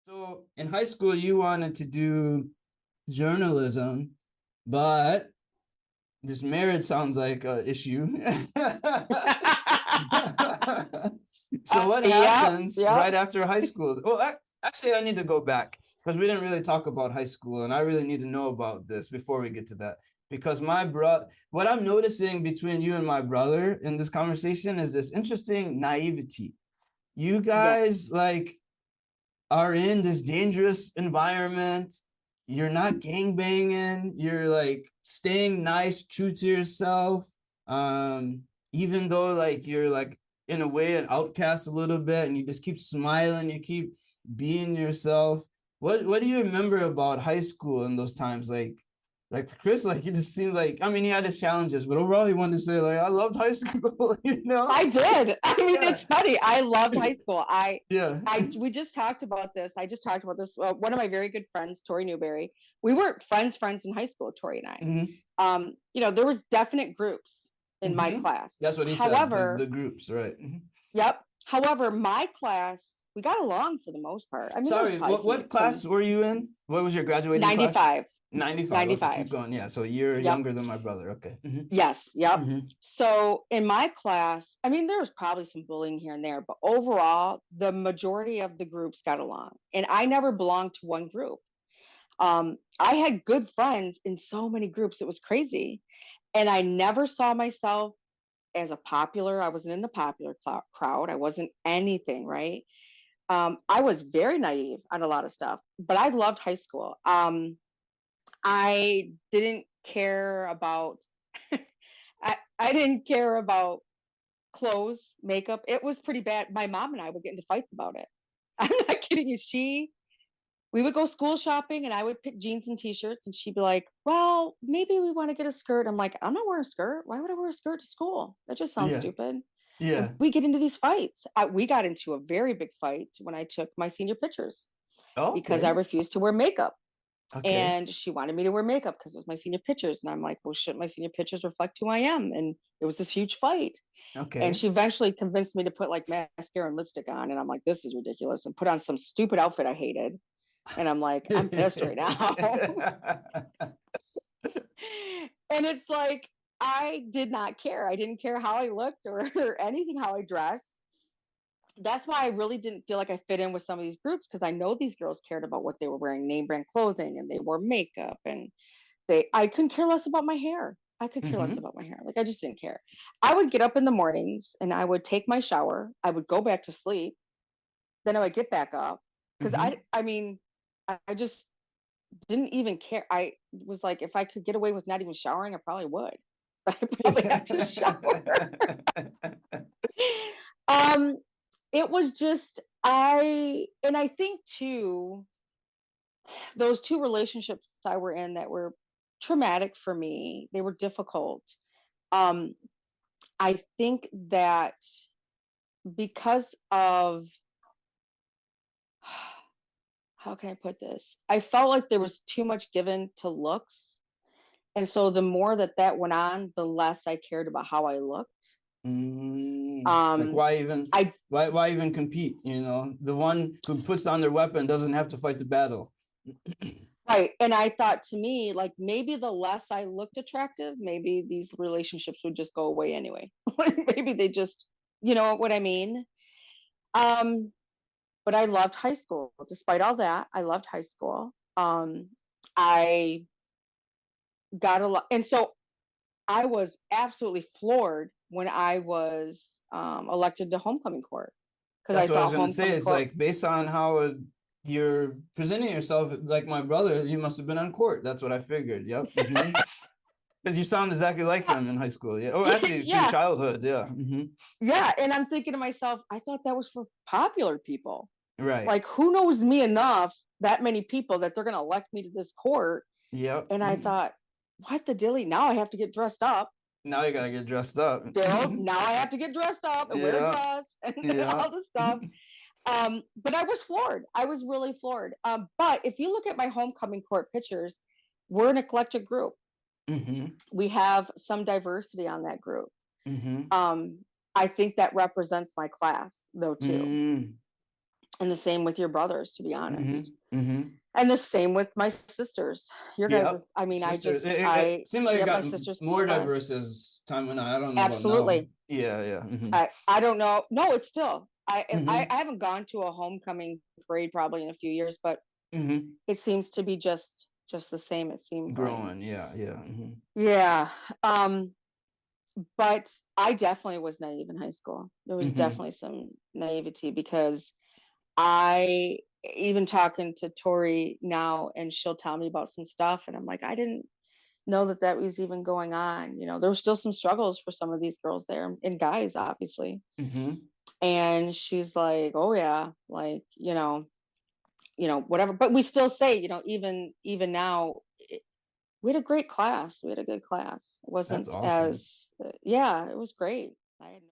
So in high school, you wanted to do journalism, but this marriage sounds like an issue. So what Yep, happens yep. right after high school? Well, actually, I need to go back because we didn't really talk about high school, and I really need to know about this before we get to that. Because what I'm noticing between you and my brother in this conversation is this interesting naivety. You Yes. guys are in this dangerous environment. You're not gang banging. You're like staying nice, true to yourself. Even though you're in a way an outcast a little bit, and you just keep smiling, you keep being yourself. What do you remember about high school in those times? Like for Chris, he just seemed like, I mean, he had his challenges, but overall he wanted to say I loved high school, you know? I did. I mean, Yeah. it's funny. I loved high school. Yeah. We just talked about this. I just talked about this. One of my very good friends, Tori Newberry. We weren't friends in high school, Tori and I. Mm-hmm. There was definite groups in my Mm-hmm. class. That's what he said. The However, groups, right? Mm-hmm. yep. However, my class, we got along for the most part. I mean, there was Sorry, probably what some class were you in? What was your graduating class? 95, 95. Okay, keep 95. going. Yeah, so you're Yep. younger than my brother. Okay. Mm-hmm. Yes. Yep. Mm-hmm. So in my class, I mean, there was probably some bullying here and there, but overall, the majority of the groups got along. And I never belonged to one group. I had good friends in so many groups. It was crazy. And I never saw myself as a popular. I wasn't in the popular crowd. I wasn't anything, right? I was very naive on a lot of stuff, but I loved high school. I didn't care about I didn't care about clothes, makeup. It was pretty bad. My mom and I would get into fights about it. I'm not kidding you. We would go school shopping and I would pick jeans and t-shirts and she'd be like, well, maybe we want to get a skirt. I'm like, I'm not wearing a skirt. Why would I wear a skirt to school? That just sounds Yeah. stupid. And Yeah. we get into these fights. We got into a very big fight when I took my senior pictures because I Okay. refused to wear makeup. Okay. And she wanted me to wear makeup because it was my senior pictures. And I'm like, well, shouldn't my senior pictures reflect who I am? And it was this huge fight. And Okay. she eventually convinced me to put like mascara and lipstick on. And I'm like, this is ridiculous. And put on some stupid outfit I hated. And I'm like, I'm pissed right now. And it's like, I did not care. I didn't care how I looked or anything, how I dressed. That's why I really didn't feel like I fit in with some of these groups because I know these girls cared about what they were wearing, name brand clothing, and they wore makeup and I couldn't care less about my hair. I could care less Mm-hmm. about my hair. Like I just didn't care. I would get up in the mornings and I would take my shower. I would go back to sleep. Then I would get back up because Mm-hmm. I mean, I just didn't even care. I was like, if I could get away with not even showering, I probably would. But I probably have to shower. um, it was just and I think too, those two relationships I were in that were traumatic for me. They were difficult. Um, I think that because of how can I put this? I felt like there was too much given to looks. And so the more that went on, the less I cared about how I looked. Like Um, I why even compete? The one who puts down their weapon doesn't have to fight the battle. right. And I thought to me, like maybe the less I looked attractive, maybe these relationships would just go away anyway. Maybe they just, you know what I mean? Um, but I loved high school. Despite all that, I loved high school. I got a lot, and so I was absolutely floored when I was elected to homecoming court because I That's what I was thought gonna say. homecoming It's court. like based on how you're presenting yourself, like my brother, you must have been on court. That's what I figured. Yep. Mm-hmm. Because you sound exactly like him in high school. Yeah. Oh, actually, through Yeah, childhood. Yeah. Mm-hmm. yeah, and I'm thinking to myself, I thought that was for popular people. Right. Like, who knows me enough? That many people that they're going to elect me to this court. Yep. And I thought, what the dilly? Now I have to get dressed up. Now you gotta get dressed up. Daryl, now I have to get dressed up and wear a Yeah. dress and Yeah. all this stuff. But I was floored. I was really floored. But if you look at my homecoming court pictures, we're an eclectic group. Mm-hmm. We have some diversity on that group. Mm-hmm. Um, I think that represents my class, though, too. Mm. And the same with your brothers, to be Mm-hmm. honest. Mm-hmm. And the same with my sisters. Your guys' Yep. I mean, Sister, it I seemed like it yeah, my got sisters more class. diverse as time went on. I don't know about now. Absolutely. Yeah, yeah. Mm-hmm. I don't know. No, it's still. Mm-hmm. I haven't gone to a homecoming parade probably in a few years, but Mm-hmm. it seems to be just the same, it seems like. Growing, yeah, yeah. Mm-hmm. Yeah. Um, but I definitely was naive in high school. There was Mm-hmm. definitely some naivety because I even talking to Tori now and she'll tell me about some stuff and I'm like, I didn't know that that was even going on. You know, there were still some struggles for some of these girls there and guys, obviously. Mm-hmm. And she's like, oh yeah, like, whatever. But we still say, even now, we had a great class. We had a good class. It That's wasn't awesome. as, yeah, it was great. I had